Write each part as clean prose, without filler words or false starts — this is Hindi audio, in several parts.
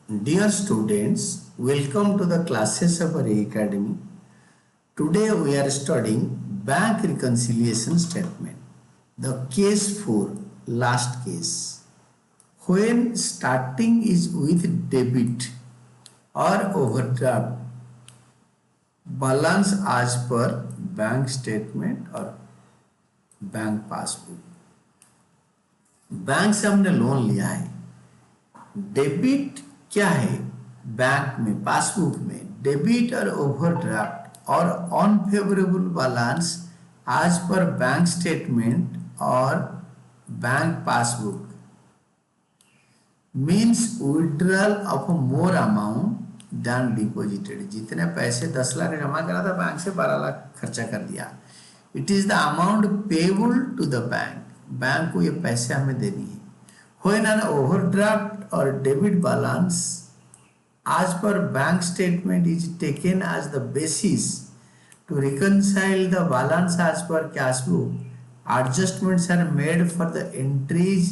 Dear students, welcome to the classes of our academy. Today we are studying bank reconciliation statement. The case 4, last case. When starting is with debit or overdraft, balance as per bank statement or bank passbook. Bank से हमने लोन लिया है. डेबिट क्या है बैंक में पासबुक में? डेबिट और ओवरड्राफ्ट और unfavourable balance as per bank statement और bank passbook means withdrawal of more amount than deposited. जितने पैसे 10 लाख जमा करा था बैंक से 12 लाख खर्चा कर दिया. It is the amount payable to the bank. Bank को ये पैसे हमें देनी है. When an overdraft or debit balance as per bank statement is taken as the basis to reconcile the balance as per cash book, adjustments are made for the entries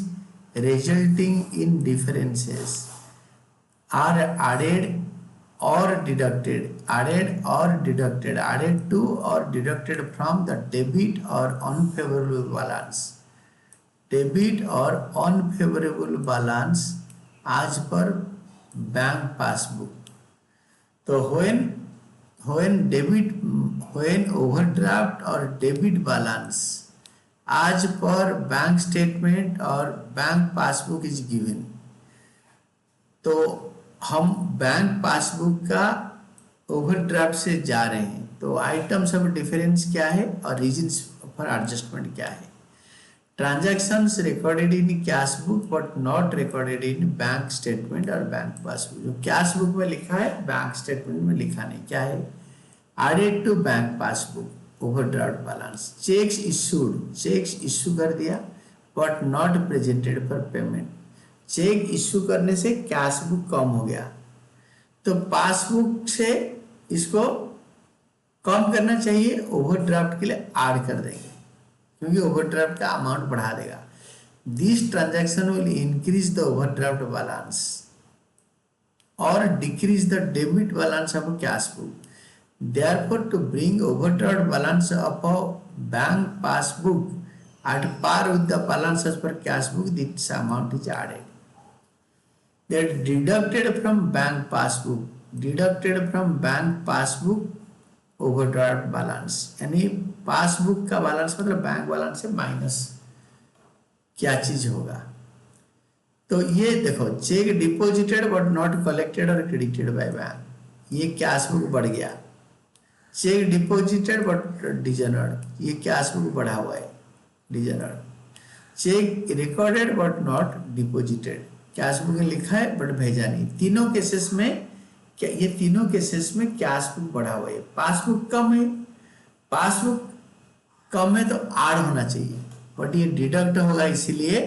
resulting in differences are added or deducted, added to or deducted from the debit or unfavorable balance. Debit और अनफेवरेबल बैलेंस आज पर बैंक पासबुक. तो when ओवरड्राफ्ट और डेबिट बैलेंस आज पर बैंक स्टेटमेंट और बैंक पासबुक इज गिवन, तो हम बैंक पासबुक का ओवरड्राफ्ट से जा रहे हैं. तो आइटम्स ऑफ डिफरेंस क्या है और रीजंस फॉर एडजस्टमेंट क्या है? Transactions recorded in cash book but not recorded in bank statement और बैंक पासबुक. जो कैश बुक में लिखा है बैंक स्टेटमेंट में लिखा नहीं. क्या है? Added to bank passbook overdraft balance. Cheques issue कर दिया but not presented for payment. Cheque issue करने से कैश बुक कम हो गया, तो पासबुक से इसको कम करना चाहिए, ओवरड्राफ्ट के लिए ऐड कर देंगे क्योंकि ओवरड्राफ्ट का अमाउंट बढ़ा देगा. This transaction will increase the overdraft balance और decrease the debit balance of cash book. Therefore to bring overdraft balance of a bank passbook at par with the balance as per cash book, this amount is added. That deducted from bank passbook overdraft balance. यानी पासबुक का बैलेंस मतलब बैंक बैलेंस से माइनस क्या चीज होगा? तो ये देखो, cheque deposited but not collected और क्रेडिटेड बाय बैंक. ये कैश बुक बढ़ गया. चेक डिपॉजिटेड बट डिजनर्ड, ये कैश बुक बढ़ा हुआ है dishonoured. Cheque recorded but not deposited, cash book में लिखा है बट भेजा नहीं. तीनों केसेस में कैश बुक बढ़ा हुआ है. पासबुक कम है तो ऐड होना चाहिए, बट ये डिडक्ट होगा इसीलिए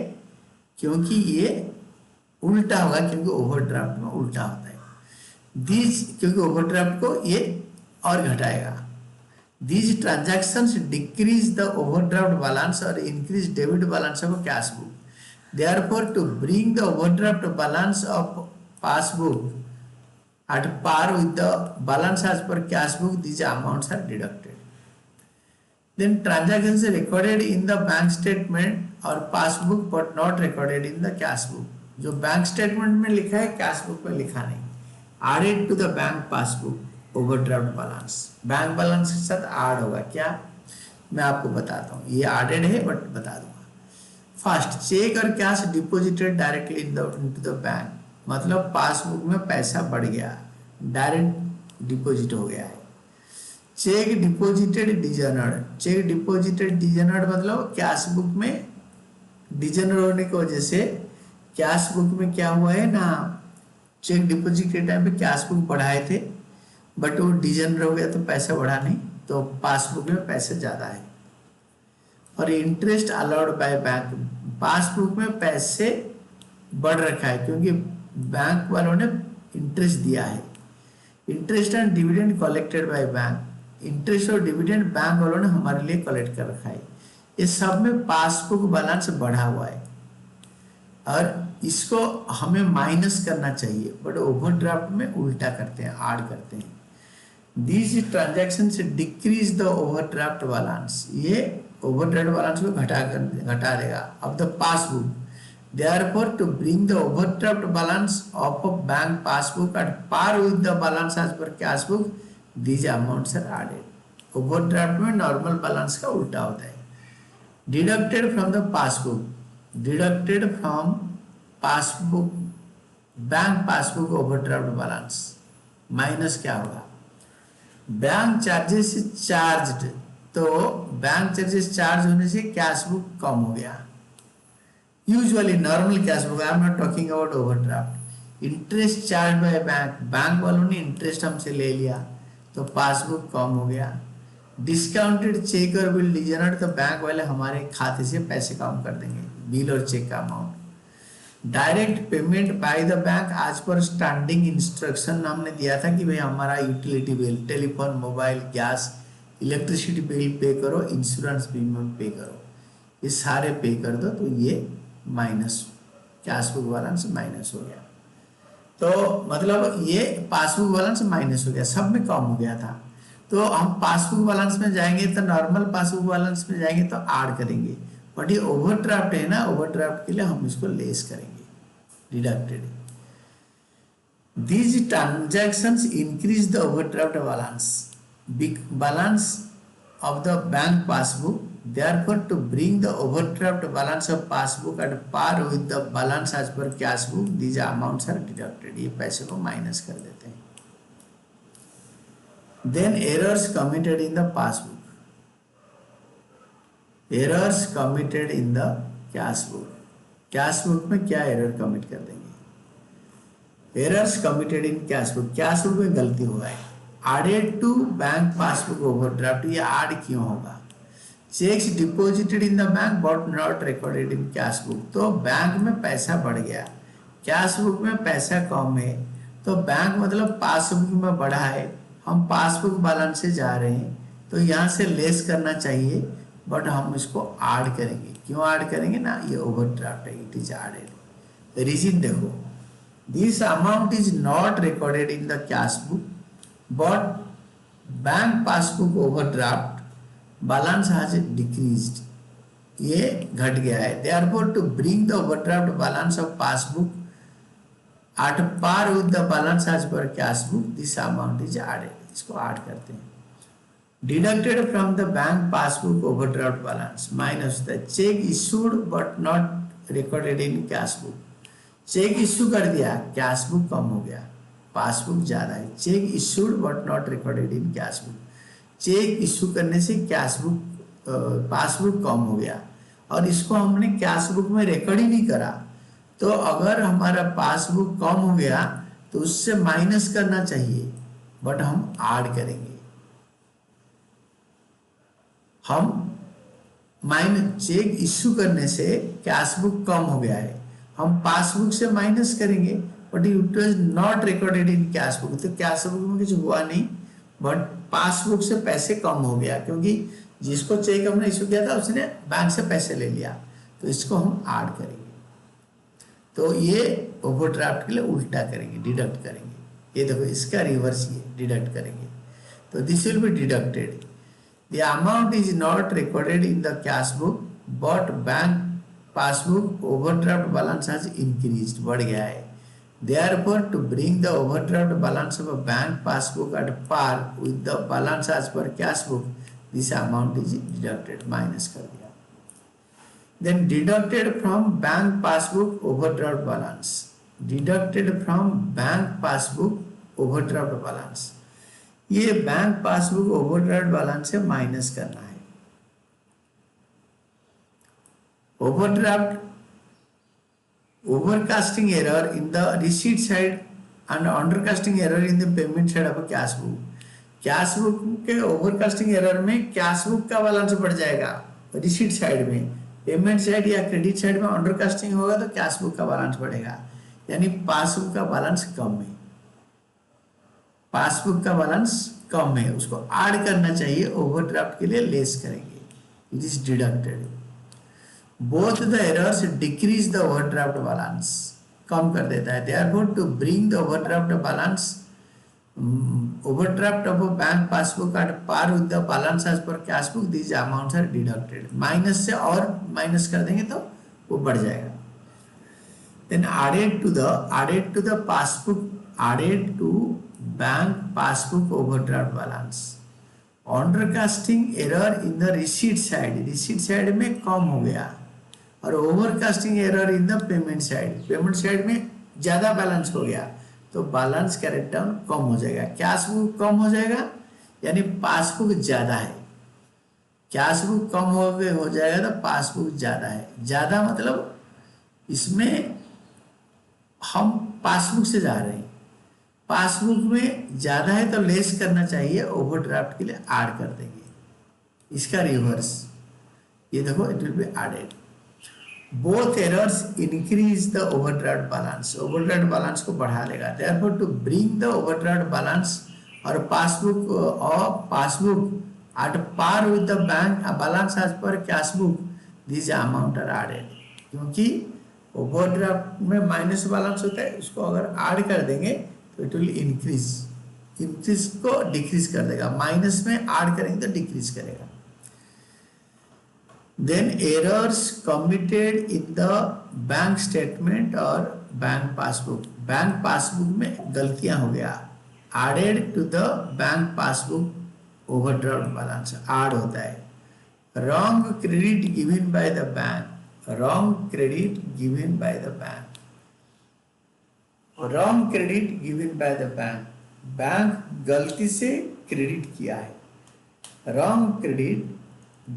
क्योंकि ये उल्टा होगा, क्योंकि ओवरड्राफ्ट में उल्टा होता है. क्योंकि ओवरड्राफ्ट को ये और घटाएगा. These transactions decrease the overdraft balance और increase debit balance of cash book. Therefore to bring the overdraft balance of passbook at par with the balance as per cash book, these amounts are deducted. Then transactions recorded in the bank statement or passbook but not recorded in the cash book. जो बैंक स्टेटमेंट में लिखा है कैश बुक में लिखा नहीं. Added to the bank passbook overdraft balance. Bank balance के साथ ऐड होगा. क्या मैं आपको बताता हूँ, ये एडेड है बट बता दूंगा. फर्स्ट, चेक और cash deposited directly into the bank. मतलब पासबुक में पैसा बढ़ गया, डायरेक्ट डिपॉजिट हो गया है. चेक डिपॉजिटेड डिजनर्ड मतलब कैश बुक में डिजनर होने की वजह से कैश बुक में क्या हुआ है ना, चेक डिपॉजिट के टाइम पे कैश बुक बढ़ाए थे बट वो डिजनर हो गया तो पैसा बढ़ा नहीं, तो पासबुक में पैसे ज्यादा है. और interest allowed by bank, passbook में पैसे बढ़ रखा है क्योंकि बैंक वालों ने इंटरेस्ट दिया है. Interest and dividend collected by bank, interest और डिविडेंड बैंक वालों ने हमारे लिए कलेक्ट कर रखा है. ये सब में पासबुक बैलेंस बढ़ा हुआ है. और इसको हमें माइनस करना चाहिए, बट ओवरड्राफ्ट में उल्टा करते हैं, ऐड करते हैं। दीज ट्रांजैक्शन से डिक्रीज द ओवरड्राफ्ट बैलेंस, ये ओवरड्राफ्ट बैलेंस को घटा देगा of the passbook. Therefore, to bring the overdraft balance of a bank passbook at par with the balance as per cash book, these amounts are added. Overdraft में normal balance का उल्टा होता है। Deducted from the passbook, deducted from passbook, bank passbook overdraft balance minus क्या होगा, बैंक चार्जेस चार्ज्ड, तो बैंक चार्जेस चार्ज होने से कैश बुक कम हो गया। Usually normal cash book, I am not talking about overdraft. Interest charge by bank, bank वालों ने इंटरेस्ट हमसे ले लिया तो पासबुक कम हो गया। डिस्काउंटेड चेक और बिल डिजनर, तो बैंक वाले हमारे खाते से पैसे कम कर देंगे, बिल और चेक का amount. Direct payment by the bank as per standing instruction, हमने दिया था कि भाई हमारा utility bill, telephone, mobile, gas, electricity bill pay करो, इंश्योरेंस प्रीमियम पे करो, ये सारे पे कर दो, तो ये minus, cash book balance minus हो गया। तो मतलब ये पासबुक बैलेंस माइनस हो गया, सब में कम हो गया था। तो हम पासबुक बैलेंस में जाएंगे तो नॉर्मल पासबुक बैलेंस में जाएंगे तो ऐड करेंगे, बट ये ओवरड्राफ्ट है ना, ओवरड्राफ्ट के लिए हम इसको लेस करेंगे, deducted. These transactions increase the overdraft balance of the bank passbook. Therefore, to bring the overdraft balance of passbook at par with the balance as per cash book, these amounts are deducted. ये पैसे को माइनस कर देते हैं। Then errors committed in the passbook. Errors committed in the cash book. Cash book में क्या एरर कमिट कर देंगे? Errors committed in cash book. Cash book में गलती हुआ है, added to bank passbook overdraft, ये ऐड क्यों होगा? Cheques deposited in the bank but not recorded in cash book, तो बैंक में पैसा बढ़ गया, कैश बुक में पैसा कम है, तो बैंक मतलब पासबुक में बढ़ा है, हम पासबुक बैलेंस से जा रहे हैं, तो यहाँ से लेस करना चाहिए, बट हम इसको ऐड करेंगे। क्यों ऐड करेंगे ना, ये ओवरड्राफ्ट है, इट इज एडेड। रीजन देखो, this amount is not recorded in the cash book but bank passbook overdraft balance has decreased, ये घट गया है। therefore to bring the overdraft balance of passbook at par with the balance as per cash book, this amount is added, इसको ऐड करते हैं। deducted from the bank passbook overdraft balance minus the check issued but not recorded in cash book, cheque issue कर दिया, कैश बुक कम हो गया, पासबुक ज्यादा है। Cheque issued but not recorded in cash book, cheque issue करने से कैश बुक पासबुक कम हो गया, और इसको हमने कैश बुक में रिकॉर्ड ही नहीं करा, तो अगर हमारा पासबुक कम हो गया तो उससे माइनस करना चाहिए, बट हम ऐड करेंगे। हम माइनस, चेक इशू करने से कैश बुक कम हो गया है, हम पासबुक से माइनस करेंगे, but it was not recorded in cash book, तो कैश बुक में कुछ हुआ नहीं, बट पासबुक से पैसे कम हो गया, क्योंकि जिसको चेक हमने इशू किया था उसने बैंक से पैसे ले लिया, तो इसको हम ऐड करेंगे। तो ये ओवरड्राफ्ट के लिए उल्टा करेंगे, डिडक्ट करेंगे। ये देखो इसका रिवर्स, ये डिडक्ट करेंगे, तो this will be deducted. The amount is not recorded in the cash book but bank passbook overdraft balance has increased, बढ़ गया है। Therefore, to bring the overdraft balance of a bank passbook at par with the balance as per cash book, this amount is deducted, minus कर दिया। Then deducted from bank passbook overdraft balance, deducted from bank passbook overdraft balance, ये बैंक पासबुक ओवरड्राफ्ट बैलेंस से माइनस करना है। Overdraft overcasting error in the receipt side and undercasting error in the payment side of a cash book, cash book के ओवरकास्टिंग एरर में कैश बुक का बैलेंस बढ़ जाएगा रिसीट साइड में, पेमेंट साइड या क्रेडिट साइड में अंडरकास्टिंग होगा तो कैश बुक का बैलेंस बढ़ेगा, यानी पासबुक का बैलेंस कम है, पासबुक का बैलेंस कम है, उसको ऐड करना चाहिए, ओवरड्राफ्ट के लिए लेस करेंगे, it is deducted. Both the errors decrease the overdraft balance, कम कर देता है। Therefore to bring the overdraft balance, overdraft of a bank passbook at par with the balance as per cash book, these amounts are deducted. Minus से और माइनस कर देंगे तो वो बढ़ जाएगा। then added to the passbook, added to bank passbook overdraft balance, undercasting error in the receipt side में कम हो गया, और overcasting error in the payment side में ज़्यादा बैलेंस हो गया, तो बैलेंस कैरेट डाउन कम हो जाएगा, कैश बुक कम हो जाएगा, यानी पासबुक ज़्यादा है। कैश बुक कम हो जाएगा तो पासबुक ज़्यादा है। ज़्यादा मतलब इसमें हम पासबुक से जा रहे हैं, पासबुक में ज़्यादा है तो लेस करना चाहिए, ओवरड्राफ्ट के लिए ऐड कर देंगे। इसका रिवर्स, ये देखो, it will be added. Both errors increase the overdraft balance, overdraft balance को बढ़ा देगा। Therefore to bring the overdraft balance और passbook at par with the bank balance as per cash book, this amount are added. क्योंकि ओवरड्राफ्ट में माइनस बैलेंस होता है, उसको अगर ऐड कर देंगे तो इट विल इंक्रीज को डिक्रीज कर देगा, माइनस में ऐड करेंगे तो डिक्रीज करेगा। Then errors committed in the bank statement और बैंक पासबुक में गलतियां हो गया, added to the bank passbook overdraft balance add होता है। Wrong credit given by the bank, wrong credit given by the bank, wrong credit given by the bank, bank गलती से क्रेडिट किया है। Wrong credit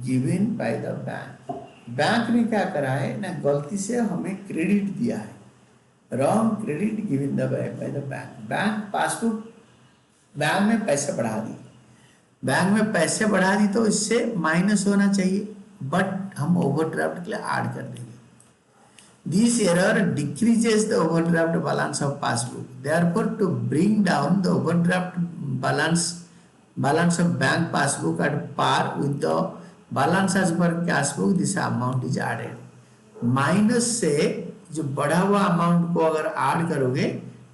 given by the bank, bank ने क्या करा है ना, गलती से हमें क्रेडिट दिया है। Wrong credit given by the bank, bank passbook, bank में पैसे बढ़ा दी, बैंक में पैसे बढ़ा दी तो इससे माइनस होना चाहिए, बट हम ओवरड्राफ्ट के लिए ऐड कर देंगे। This error decreases the overdraft balance of passbook. Therefore, to bring down the overdraft balance of bank passbook at par with the balance as per cash book, this amount is added. Minus से जो बढ़ा हुआ अमाउंट को अगर ऐड करोगे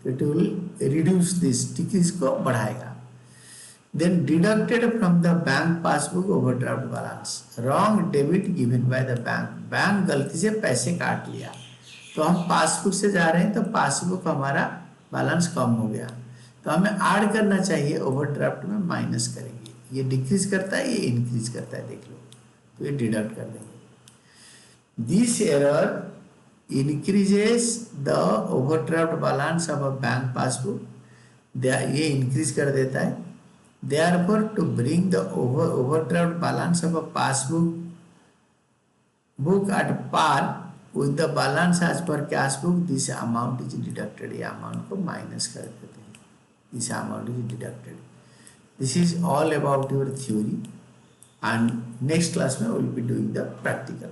तो it will reduce this, decrease को बढ़ाएगा। Then deducted from the bank passbook overdraft balance, wrong debit given by the bank, bank गलती से पैसे काट लिया, तो हम पासबुक से जा रहे हैं तो पासबुक हमारा बैलेंस कम हो गया, तो हमें ऐड करना चाहिए, ओवरड्राफ्ट में माइनस करेंगे। ये डिक्रीज करता है, ये इंक्रीज करता है, देख लो, तो ये डिडक्ट कर देंगे। This error increases the overdraft balance of a bank passbook, ये इंक्रीज कर देता है। Therefore, to bring the overdraft balance of a book at par with the balance as per cash book, this amount is deducted. ये amount को minus कर देते हैं, this amount is deducted. This is all about your theory, and next class में we will be doing the practical.